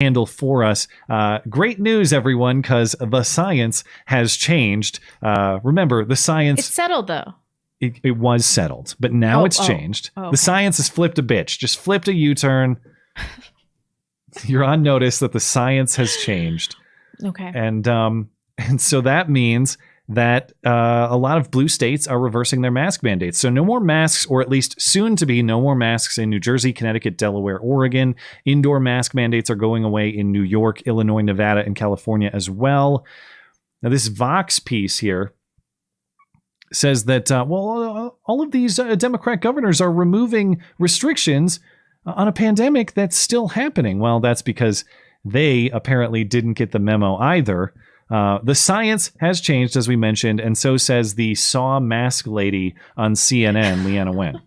handle for us. Great news, everyone, because the science has changed. Remember, the science... It's settled, though. It was settled, but now it's changed. Okay. The science has flipped a bitch. Just flipped a U-turn. You're on notice that the science has changed. Okay. And so that means that a lot of blue states are reversing their mask mandates. So no more masks, or at least soon to be no more masks in New Jersey, Connecticut, Delaware, Oregon. Indoor mask mandates are going away in New York, Illinois, Nevada, and California as well. Now, this Vox piece here says that, all of these Democrat governors are removing restrictions on a pandemic that's still happening. Well, that's because they apparently didn't get the memo either. The science has changed, as we mentioned, and so says the saw mask lady on CNN, Leanna Wen.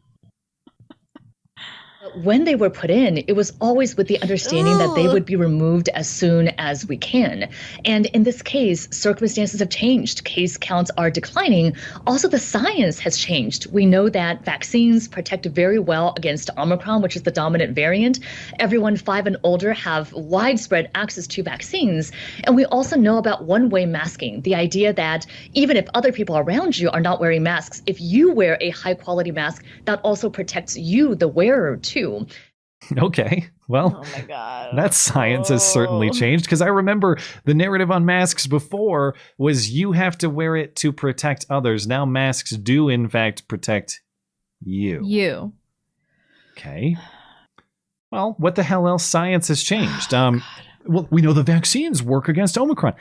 When they were put in, it was always with the understanding that they would be removed as soon as we can. And in this case, circumstances have changed. Case counts are declining. Also, the science has changed. We know that vaccines protect very well against Omicron, which is the dominant variant. Everyone 5 and older have widespread access to vaccines. And we also know about one-way masking, the idea that even if other people around you are not wearing masks, if you wear a high-quality mask, that also protects you, the wearer, too. Okay, well, oh my God. That science has certainly changed, because I remember the narrative on masks before was you have to wear it to protect others. Now masks do, in fact, protect you. Okay. Well, what the hell else science has changed? Well, we know the vaccines work against Omicron.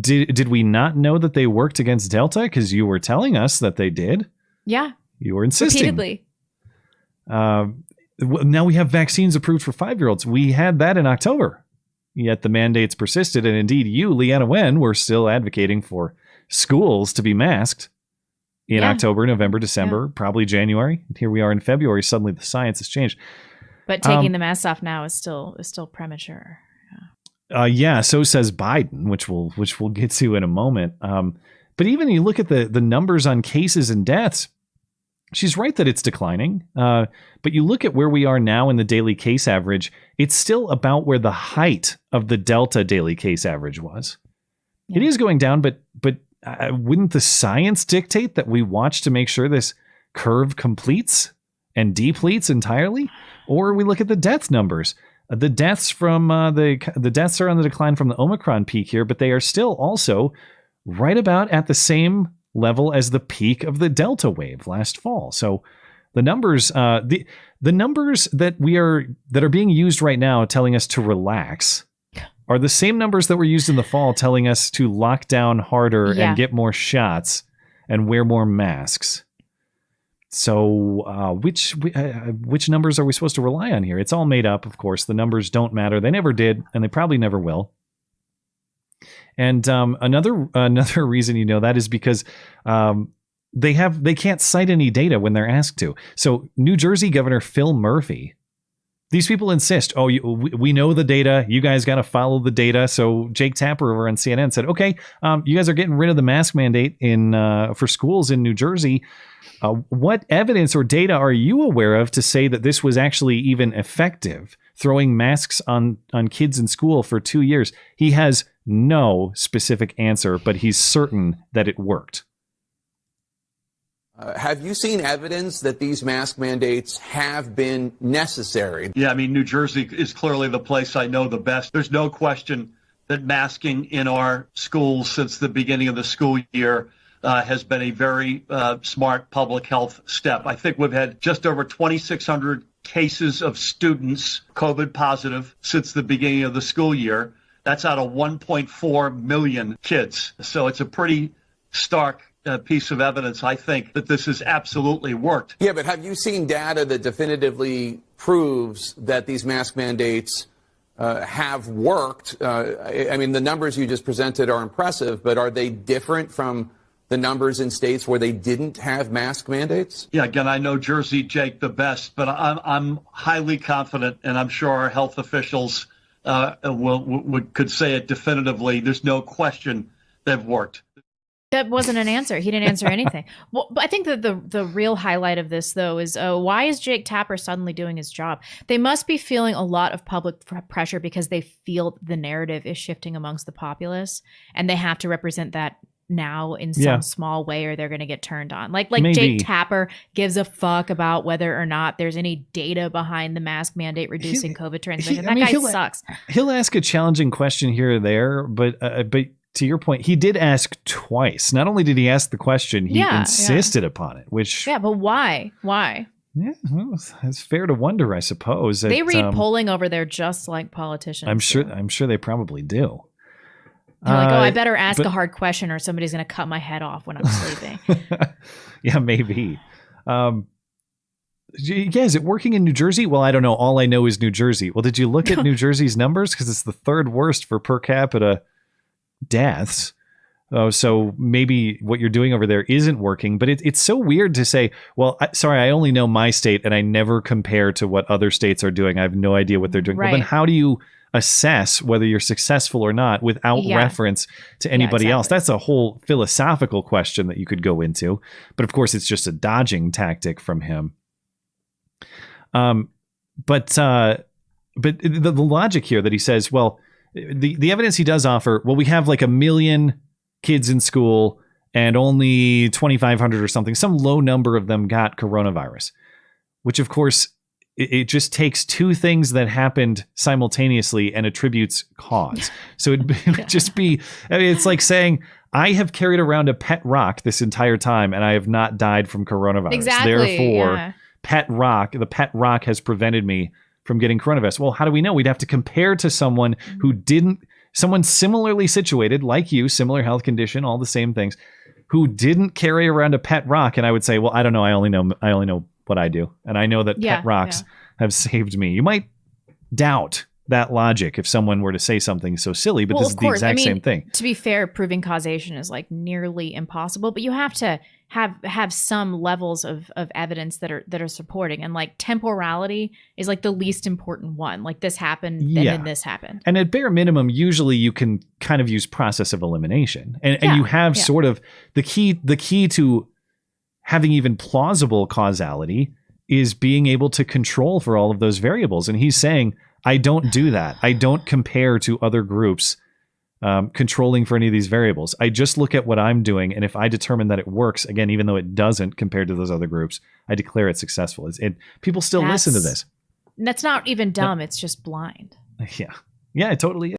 Did we not know that they worked against Delta? Because you were telling us that they did. Yeah. You were insisting. Repeatedly. Now we have vaccines approved for 5-year-olds. We had that in October, yet the mandates persisted. And indeed, you, Leanna Wen, were still advocating for schools to be masked in October, November, December, probably January. Here we are in February. Suddenly the science has changed. But taking the masks off now is still premature. So says Biden, which we'll get to in a moment. But even you look at the numbers on cases and deaths, she's right that it's declining, but you look at where we are now in the daily case average, it's still about where the height of the Delta daily case average was. Yeah. It is going down, but wouldn't the science dictate that we watch to make sure this curve completes and depletes entirely? Or we look at the death numbers. The deaths from the deaths are on the decline from the Omicron peak here, but they are still also right about at the same level as the peak of the Delta wave last fall. So the numbers, the numbers that are being used right now telling us to relax are the same numbers that were used in the fall telling us to lock down harder and get more shots and wear more masks. So which numbers are we supposed to rely on here? It's all made up, of course. The numbers don't matter. They never did, and they probably never will. And another reason that is because they can't cite any data when they're asked to. So New Jersey Governor Phil Murphy, these people insist, we know the data. You guys got to follow the data. So Jake Tapper over on CNN said, okay, you guys are getting rid of the mask mandate for schools in New Jersey. What evidence or data are you aware of to say that this was actually even effective? Throwing masks on kids in school for 2 years. He has no specific answer, but he's certain that it worked. Have you seen evidence that these mask mandates have been necessary? Yeah, I mean, New Jersey is clearly the place I know the best. There's no question that masking in our schools since the beginning of the school year has been a very smart public health step. I think we've had just over 2,600 cases of students COVID positive since the beginning of the school year. That's out of 1.4 million kids. So it's a pretty stark piece of evidence, I think, that this has absolutely worked. Yeah, but have you seen data that definitively proves that these mask mandates have worked? I mean, the numbers you just presented are impressive, but are they different from the numbers in states where they didn't have mask mandates? Yeah, again, I know Jersey, Jake, the best, but I'm highly confident, and I'm sure our health officials could say it definitively. There's no question they've worked. That wasn't an answer. He didn't answer anything. Well, but I think that the real highlight of this, though, is why is Jake Tapper suddenly doing his job? They must be feeling a lot of public pressure because they feel the narrative is shifting amongst the populace, and they have to represent that now in some small way, or they're going to get turned on. Like Maybe. Jake Tapper gives a fuck about whether or not there's any data behind the mask mandate reducing COVID transmission. That guy sucks. He'll ask a challenging question here or there, but to your point, he did ask twice. Not only did he ask the question, he insisted upon it, which... Yeah, but why? Why? Yeah, well, it's fair to wonder, I suppose. They read polling over there just like politicians. I'm sure they probably do. They're like, I better ask a hard question or somebody's going to cut my head off when I'm sleeping. Yeah, maybe. Is it working in New Jersey? Well, I don't know. All I know is New Jersey. Well, did you look at New Jersey's numbers? Because it's the third worst for per capita deaths. So maybe what you're doing over there isn't working, but it's so weird to say, well, I only know my state and I never compare to what other states are doing. I have no idea what they're doing. Right. Well, then how do you assess whether you're successful or not without reference to anybody else? That's a whole philosophical question that you could go into. But of course, it's just a dodging tactic from him. But the logic here that he says, well, the evidence he does offer, well, we have like 1 million kids in school and only 2,500 or something, some low number of them got coronavirus, which of course it just takes two things that happened simultaneously and attributes cause. So it would just be, I mean, it's like saying, I have carried around a pet rock this entire time and I have not died from coronavirus. Exactly. Therefore, the pet rock has prevented me from getting coronavirus. Well, how do we know? We'd have to compare to someone someone similarly situated like you, similar health condition, all the same things, who didn't carry around a pet rock. And I would say, well, I don't know. I only know what I do. And I know that pet rocks have saved me. You might doubt that logic if someone were to say something so silly, but this is the exact same thing. To be fair, proving causation is like nearly impossible, but you have to have some levels of evidence that are supporting, and like temporality is like the least important one. Like this happened, then this happened. And at bare minimum, usually you can kind of use process of elimination, and you have sort of the key to having even plausible causality is being able to control for all of those variables. And he's saying, I don't do that. I don't compare to other groups controlling for any of these variables. I just look at what I'm doing. And if I determine that it works, again, even though it doesn't compared to those other groups, I declare it successful. People still listen to this. That's not even dumb. It's just blind. Yeah. Yeah, it totally is.